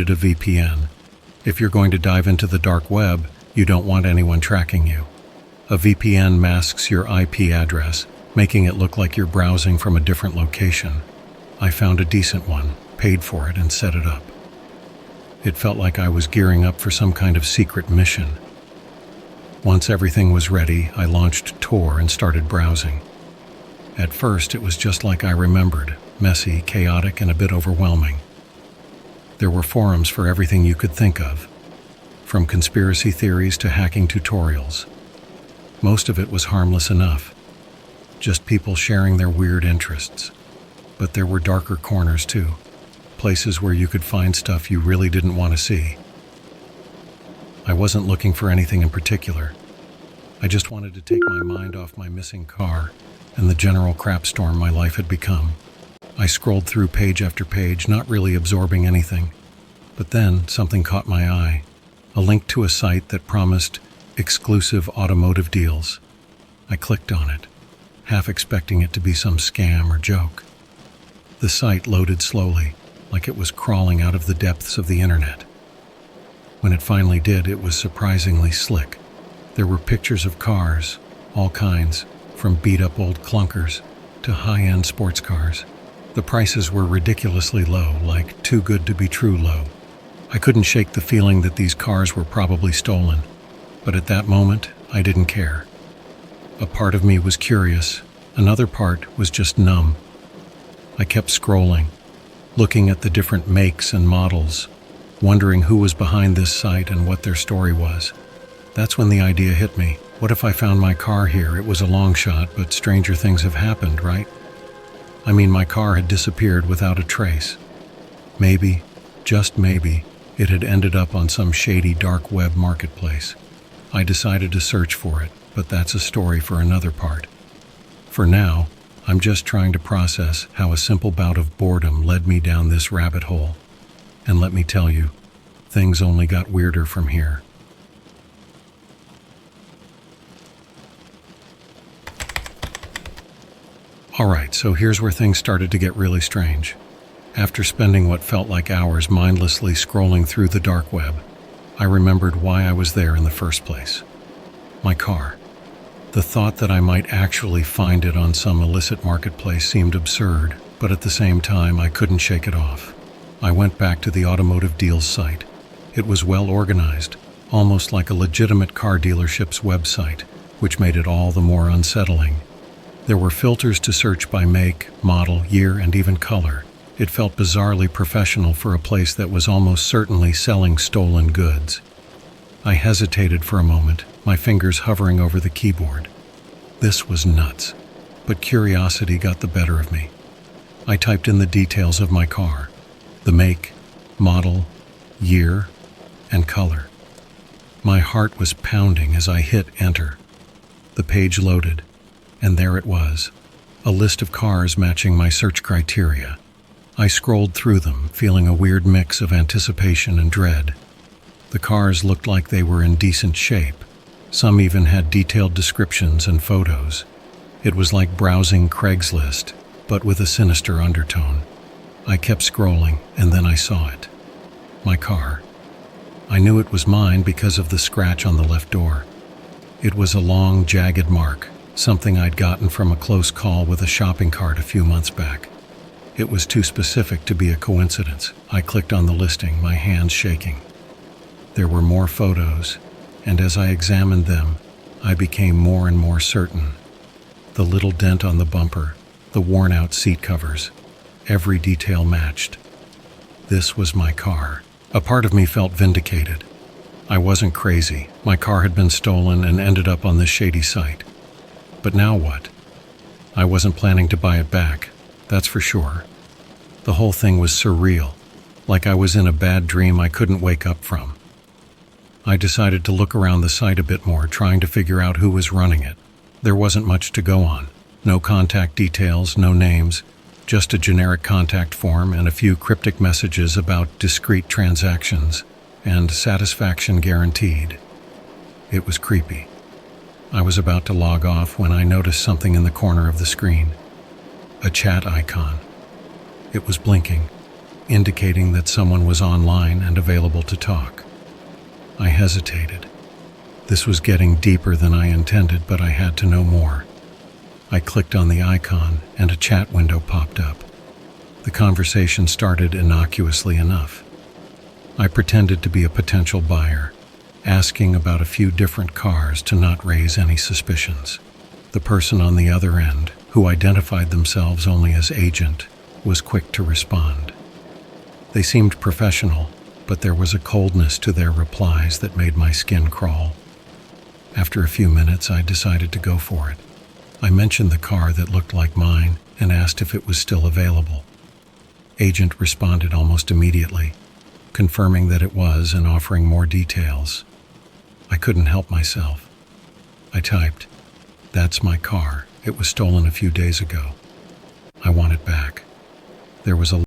a VPN. If you're going to dive into the dark web, you don't want anyone tracking you. A VPN masks your IP address, making it look like you're browsing from a different location. I found a decent one, paid for it, and set it up. It felt like I was gearing up for some kind of secret mission. Once everything was ready, I launched Tor and started browsing. At first, it was just like I remembered, messy, chaotic, and a bit overwhelming. There were forums for everything you could think of, from conspiracy theories to hacking tutorials. Most of it was harmless enough, just people sharing their weird interests. But there were darker corners too, places where you could find stuff you really didn't want to see. I wasn't looking for anything in particular. I just wanted to take my mind off my missing car and the general crapstorm my life had become. I scrolled through page after page, not really absorbing anything. But then something caught my eye, a link to a site that promised exclusive automotive deals. I clicked on it, half expecting it to be some scam or joke. The site loaded slowly, like it was crawling out of the depths of the internet. When it finally did, it was surprisingly slick. There were pictures of cars, all kinds, from beat-up old clunkers to high-end sports cars. The prices were ridiculously low, like too good to be true low. I couldn't shake the feeling that these cars were probably stolen, but at that moment, I didn't care. A part of me was curious, another part was just numb. I kept scrolling, looking at the different makes and models, wondering who was behind this site and what their story was. That's when the idea hit me. What if I found my car here? It was a long shot, but stranger things have happened, right? I mean, my car had disappeared without a trace. Maybe, just maybe, it had ended up on some shady dark web marketplace. I decided to search for it, but that's a story for another part. For now, I'm just trying to process how a simple bout of boredom led me down this rabbit hole. And let me tell you, things only got weirder from here. Alright, so here's where things started to get really strange. After spending what felt like hours mindlessly scrolling through the dark web, I remembered why I was there in the first place. My car. The thought that I might actually find it on some illicit marketplace seemed absurd, but at the same time I couldn't shake it off. I went back to the automotive deals site. It was well organized, almost like a legitimate car dealership's website, which made it all the more unsettling. There were filters to search by make, model, year, and even color. It felt bizarrely professional for a place that was almost certainly selling stolen goods. I hesitated for a moment, my fingers hovering over the keyboard. This was nuts, but curiosity got the better of me. I typed in the details of my car, the make, model, year, and color. My heart was pounding as I hit enter. The page loaded. And there it was, a list of cars matching my search criteria. I scrolled through them, feeling a weird mix of anticipation and dread. The cars looked like they were in decent shape. Some even had detailed descriptions and photos. It was like browsing Craigslist, but with a sinister undertone. I kept scrolling, and then I saw it. My car. I knew it was mine because of the scratch on the left door. It was a long, jagged mark, something I'd gotten from a close call with a shopping cart a few months back. It was too specific to be a coincidence. I clicked on the listing, my hands shaking. There were more photos, and as I examined them, I became more and more certain. The little dent on the bumper, the worn-out seat covers, every detail matched. This was my car. A part of me felt vindicated. I wasn't crazy. My car had been stolen and ended up on this shady site. But now what? I wasn't planning to buy it back, that's for sure. The whole thing was surreal, like I was in a bad dream I couldn't wake up from. I decided to look around the site a bit more, trying to figure out who was running it. There wasn't much to go on. No contact details, no names, just a generic contact form and a few cryptic messages about discrete transactions and satisfaction guaranteed. It was creepy. I was about to log off when I noticed something in the corner of the screen. A chat icon. It was blinking, indicating that someone was online and available to talk. I hesitated. This was getting deeper than I intended, but I had to know more. I clicked on the icon and a chat window popped up. The conversation started innocuously enough. I pretended to be a potential buyer, asking about a few different cars to not raise any suspicions. The person on the other end, who identified themselves only as agent, was quick to respond. They seemed professional, but there was a coldness to their replies that made my skin crawl. After a few minutes, I decided to go for it. I mentioned the car that looked like mine and asked if it was still available. Agent responded almost immediately, confirming that it was and offering more details. I couldn't help myself. I typed, "That's my car. It was stolen a few days ago. I want it back." There was a